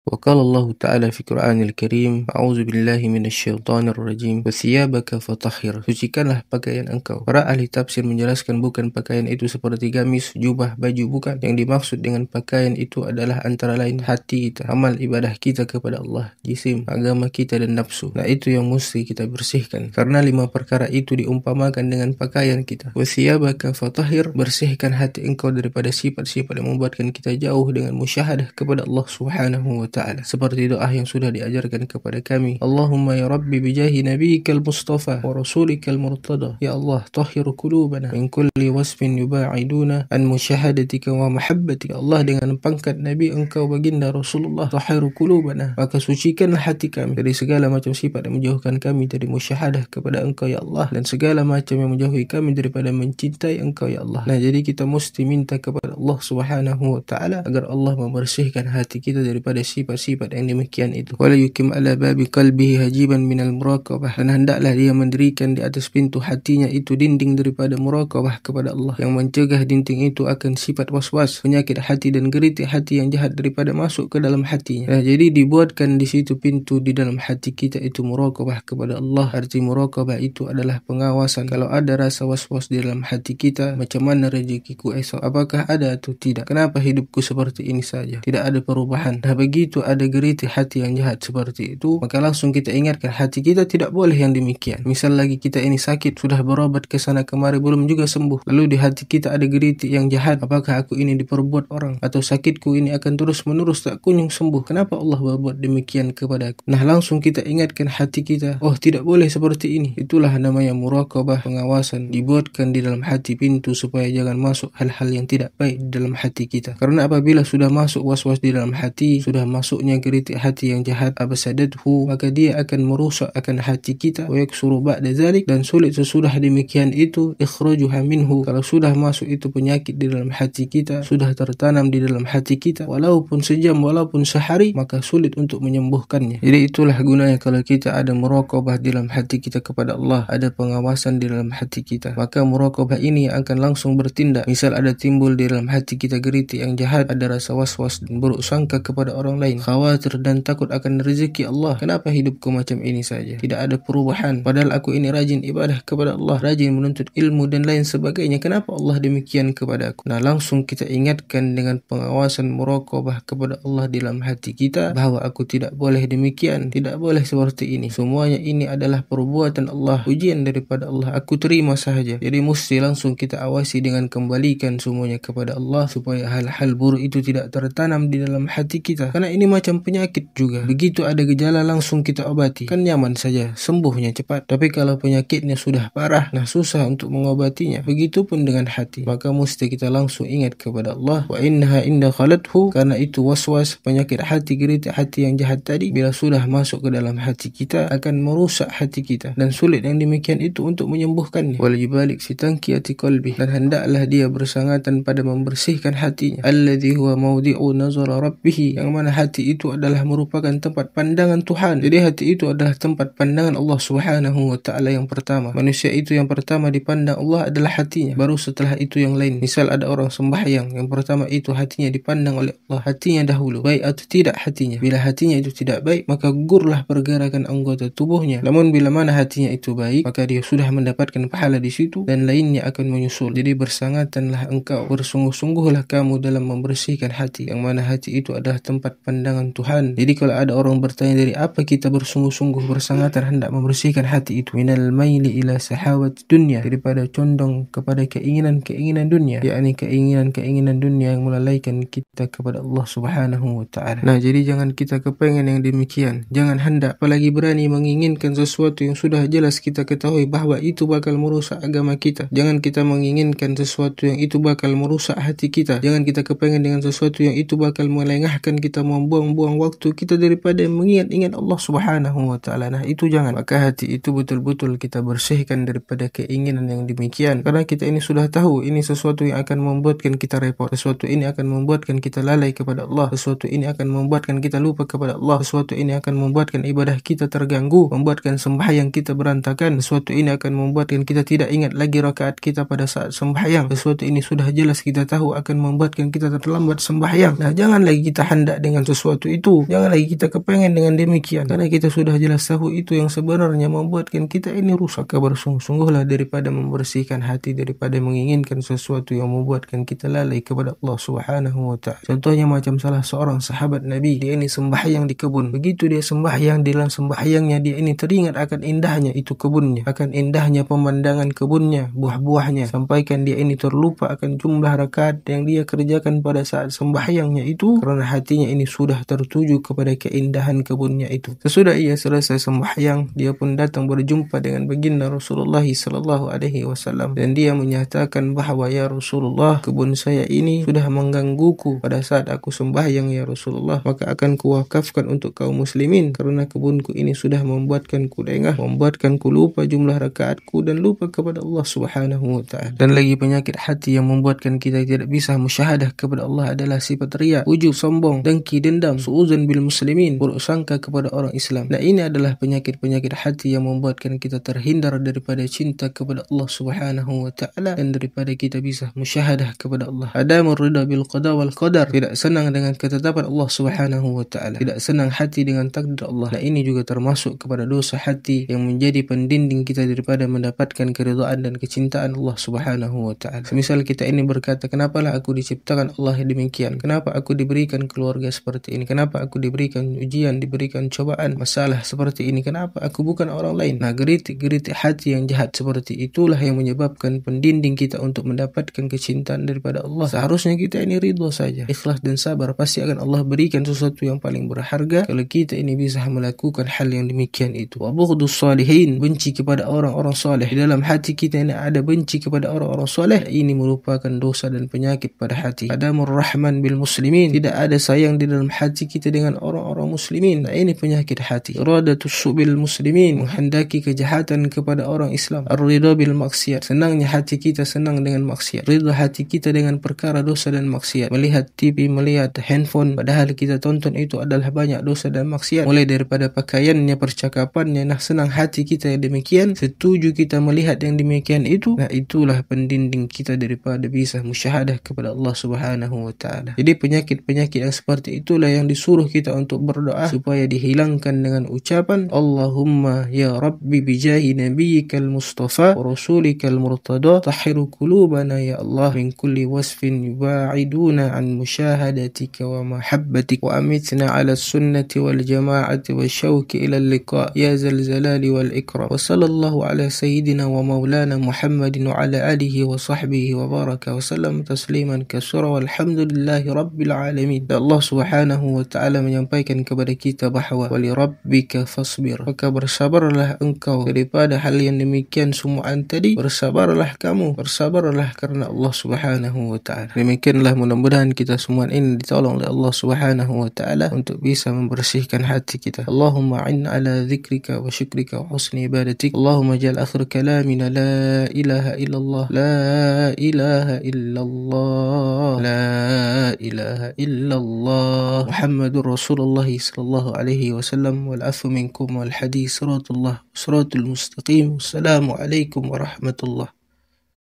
وقال الله تعالى في القرآن الكريم أعوذ بالله من الشيطان الرجيم وثيابك فطهر. Sucikanlah pakaian engkau. Para ahli tafsir menjelaskan bukan pakaian itu seperti gamis, jubah, baju, bukan. Yang dimaksud dengan pakaian itu adalah antara lain hati kita, amal ibadah kita kepada Allah, jisim, agama kita dan nafsu. Nah, itu yang mesti kita bersihkan. Karena 5 perkara itu diumpamakan dengan pakaian kita. Wathiyabaka fatahhir, bersihkan hati engkau daripada sifat-sifat yang membuatkan kita jauh dengan musyahadah kepada Allah Subhanahu wa ta'ala. Seperti doa yang sudah diajarkan kepada kami. Allahumma ya Rabbi bijahi nabiyikal mustafa wa rasulikal murtada. Ya Allah, tahhir qulubana min kulli wasfin yuba'iduna an musyahadatika wa mahabbatika. Allah, dengan pangkat Nabi engkau baginda Rasulullah, tahhir qulubana, maka sucikanlah hati kami dari segala macam sifat yang menjauhkan kami dari musyahadah kepada engkau ya Allah, dan segala macam yang menjauhi kami daripada mencintai engkau ya Allah. Nah, jadi kita mesti minta kepada Allah Subhanahu wa ta'ala agar Allah membersihkan hati kita daripada sifat-sifat yang demikian itu. Wala yukim ala babi qalbihi hajiban minal muraqabah, dan hendaklah dia mendirikan di atas pintu hatinya itu dinding daripada muraqabah kepada Allah, yang mencegah dinding itu akan sifat was-was, penyakit hati dan geritik hati yang jahat daripada masuk ke dalam hatinya. Nah, jadi dibuatkan di situ pintu di dalam hati kita itu muraqabah kepada Allah. Arti muraqabah itu adalah pengawasan. Kalau ada rasa was-was di dalam hati kita, macam mana rezekiku esok? Apakah ada atau tidak? Kenapa hidupku seperti ini saja? Tidak ada perubahan. Nah, begitu ada geritik hati yang jahat seperti itu, maka langsung kita ingatkan hati kita tidak boleh yang demikian. Misal lagi kita ini sakit, sudah berobat ke sana kemari belum juga sembuh, lalu di hati kita ada geritik yang jahat, apakah aku ini diperbuat orang, atau sakitku ini akan terus menerus tak kunjung sembuh, kenapa Allah berbuat demikian kepada aku? Nah, langsung kita ingatkan hati kita, oh tidak boleh seperti ini. Itulah namanya muraqabah, pengawasan. Dibuatkan di dalam hati pintu supaya jangan masuk hal-hal yang tidak baik di dalam hati kita. Karena apabila sudah masuk was-was di dalam hati, sudah masuknya geritik hati yang jahat, absadathu, maka dia akan merusak akan hati kita, wa yaksuru ba'da zalik, dan sulit sesudah demikian itu ikhrajuha minhu. Kalau sudah masuk itu penyakit di dalam hati kita, sudah tertanam di dalam hati kita, walaupun sejam, walaupun sehari, maka sulit untuk menyembuhkannya. Jadi itulah gunanya kalau kita ada muraqabah di dalam hati kita kepada Allah, ada pengawasan di dalam hati kita, maka muraqabah ini akan langsung bertindak. Misal ada timbul di dalam hati kita geritik yang jahat, ada rasa was-was dan buruk sangka kepada orang lain, khawatir dan takut akan rezeki Allah, kenapa hidupku macam ini saja, tidak ada perubahan, padahal aku ini rajin ibadah kepada Allah, rajin menuntut ilmu dan lain sebagainya, kenapa Allah demikian kepada aku? Nah, langsung kita ingatkan dengan pengawasan muraqabah kepada Allah di dalam hati kita, bahawa aku tidak boleh demikian, tidak boleh seperti ini, semuanya ini adalah perbuatan Allah, ujian daripada Allah, aku terima sahaja. Jadi mesti langsung kita awasi dengan kembalikan semuanya kepada Allah, supaya hal-hal buruk itu tidak tertanam di dalam hati kita. Karena ini macam penyakit juga, begitu ada gejala langsung kita obati, kan nyaman saja, sembuhnya cepat. Tapi kalau penyakitnya sudah parah, nah susah untuk mengobatinya. Begitupun dengan hati, maka mesti kita langsung ingat kepada Allah. Wa innaha inda khalathu, karena itu was-was, penyakit hati, geritik hati yang jahat tadi, bila sudah masuk ke dalam hati kita akan merusak hati kita, dan sulit yang demikian itu untuk menyembuhkannya. Wal yubalik fi tanqiyati qalbi, dan hendaklah dia bersangatan pada membersihkan hatinya. Alladhi huwa mawdi'u nazara rabbih, yang mana hati itu adalah merupakan tempat pandangan Tuhan. Jadi hati itu adalah tempat pandangan Allah Subhanahu wa ta'ala yang pertama. Manusia itu yang pertama dipandang Allah adalah hatinya, baru setelah itu yang lain. Misal ada orang sembahyang, yang pertama itu hatinya dipandang oleh Allah, hatinya dahulu, baik atau tidak hatinya. Bila hatinya itu tidak baik, maka gugurlah pergerakan anggota tubuhnya. Namun bila mana hatinya itu baik, maka dia sudah mendapatkan pahala di situ, dan lainnya akan menyusul. Jadi bersangatanlah engkau, bersungguh-sungguhlah kamu dalam membersihkan hati, yang mana hati itu adalah tempat pandangan Tuhan. Jadi kalau ada orang bertanya dari apa kita bersungguh-sungguh bersangatan hendak membersihkan hati itu, minal maili ila sahawat dunya, daripada condong kepada keinginan-keinginan dunia, yakni keinginan-keinginan dunia yang melalaikan kita kepada Allah Subhanahu wa ta'ala. Nah, jadi jangan kita kepengen yang demikian, jangan hendak, apalagi berani menginginkan sesuatu yang sudah jelas kita ketahui bahawa itu bakal merusak agama kita. Jangan kita menginginkan sesuatu yang itu bakal merusak hati kita. Jangan kita kepengen dengan sesuatu yang itu bakal melengahkan kita, membuang-buang waktu kita daripada mengingat-ingat Allah Subhanahu wa ta'ala. Nah, itu jangan. Maka hati itu betul-betul kita bersihkan daripada keinginan yang demikian. Karena kita ini sudah tahu ini sesuatu yang akan membuatkan kita repot, sesuatu ini akan membuatkan kita lalai kepada Allah, sesuatu ini akan membuatkan kita lupa kepada Allah, sesuatu ini akan membuatkan ibadah kita terganggu, membuatkan sembahyang kita berantakan, sesuatu ini akan membuatkan kita tidak ingat lagi rakaat kita pada saat sembahyang, sesuatu ini sudah jelas kita tahu akan membuatkan kita terlambat sembahyang. Nah, jangan lagi kita hendak dengan sesuatu itu. Jangan lagi kita kepengen dengan demikian, karena kita sudah jelas tahu itu yang sebenarnya membuatkan kita ini rusak. Maka bersungguh-sungguhlah daripada membersihkan hati, daripada menginginkan sesuatu yang membuatkan kita lalai kepada Allah Subhanahu wa ta'ala. Contohnya macam salah seorang sahabat Nabi, dia ini sembahyang di kebun. Begitu dia sembahyang, dalam sembahyangnya dia ini teringat akan indahnya itu kebunnya, akan indahnya pemandangan kebunnya, buah-buahnya, sampaikan dia ini terlupa akan jumlah rakaat yang dia kerjakan pada saat sembahyangnya itu, karena hatinya ini sudah tertuju kepada keindahan kebunnya itu. Sesudah ia selesai sembahyang, dia pun datang berjumpa dengan baginda Rasulullah sallallahu alaihi wasallam, dan dia menyatakan bahawa, ya Rasulullah, kebun saya ini sudah menggangguku pada saat aku sembahyang ya Rasulullah, maka akan kuwakafkan untuk kaum muslimin, karena kebunku ini sudah membuatkanku lengah, membuatkanku lupa jumlah rakaatku dan lupa kepada Allah Subhanahu wa ta'ala. Dan lagi penyakit hati yang membuatkan kita tidak bisa musyahadah kepada Allah adalah sifat riya, ujub, sombong, dengki, dendam, suuzan bil muslimin, buruk sangka kepada orang Islam. Nah, ini adalah penyakit-penyakit hati yang membuatkan kita terhindar daripada cinta kepada Allah Subhanahu wa ta'ala dan daripada kita bisa musyahadah kepada Allah. Adamur ridha bil qada wal qadar, tidak senang dengan ketetapan Allah Subhanahu wa ta'ala, tidak senang hati dengan takdir Allah. Nah, ini juga termasuk kepada dosa hati yang menjadi pendinding kita daripada mendapatkan keridhaan dan kecintaan Allah Subhanahu wa ta'ala. Semisal kita ini berkata, kenapalah aku diciptakan Allah demikian, kenapa aku diberikan keluarga seperti ini, kenapa aku diberikan ujian, diberikan cobaan, masalah seperti ini, kenapa aku bukan orang lain. Nah, geritik-geritik hati yang jahat seperti itulah yang menyebabkan pendinding kita untuk mendapatkan kecintaan daripada Allah. Seharusnya kita ini ridha saja, ikhlas dan sabar, pasti akan Allah berikan sesuatu yang paling berharga kalau kita ini bisa melakukan hal yang demikian itu. Wa bughdus salihin, benci kepada orang-orang saleh. Di dalam hati kita ini ada benci kepada orang-orang saleh, ini merupakan dosa dan penyakit pada hati. Adamur rahman bil muslimin, tidak ada sayang di dalam hati kita dengan orang-orang muslimin. Nah, ini penyakit hati. Iradatus su'bil muslimin, menghendaki kejahatan kepada orang Islam. Ar-ridha bil maksiat, senangnya hati kita senang dengan maksiat, ridha hati kita dengan perkara dosa dan maksiat. Melihat TV, melihat handphone, padahal kita tonton itu adalah banyak dosa dan maksiat, mulai daripada pakaiannya, percakapannya. Nah, senang hati kita yang demikian, setuju kita melihat yang demikian itu. Nah, itulah pendinding kita daripada bisa musyahadah kepada Allah Subhanahu wa ta'ala. Jadi penyakit-penyakit yang seperti itulah yang disuruh kita untuk berdoa supaya dihilangkan dengan ucapan Allahumma ya Rabbi bijahi nabiyyikal mustafa wa rasulikal murtada tahhiru qulubana ya Allah min kulli wasfin yubaiduna an musyahadatika wa mahabbatik wa amitna ala sunnati wal jama'ati wa syauki ila liqa ya zal zalali wal ikram. Wa sallallahu ala sayyidina wa maulana Muhammadin wa ala alihi wa sahbihi wa baraka wa sallam tasliman katsira walhamdulillahi rabbil alamin. Allah Subhanahu wa ta'ala menyampaikan kepada kita bahawa wali rabbika fasbir, maka bersabarlah engkau daripada hal yang demikian semuaan tadi, bersabarlah kamu, bersabarlah karena Allah Subhanahu wa ta'ala. Demikianlah, mudah-mudahan kita semua ini ditolong oleh Allah Subhanahu wa ta'ala untuk bisa membersihkan hati kita. Allahumma a'inna ala dzikrika wa syukrika wa husni ibadatik. Allahumma ja'al akhir kalamina la ilaha illallah, la ilaha illallah, la ilaha illallah Muhammadur Rasulullah sallallahu alaihi wasallam, wal afu minkum wal hadis siratullah siratul mustaqim. Assalamualaikum warahmatullahi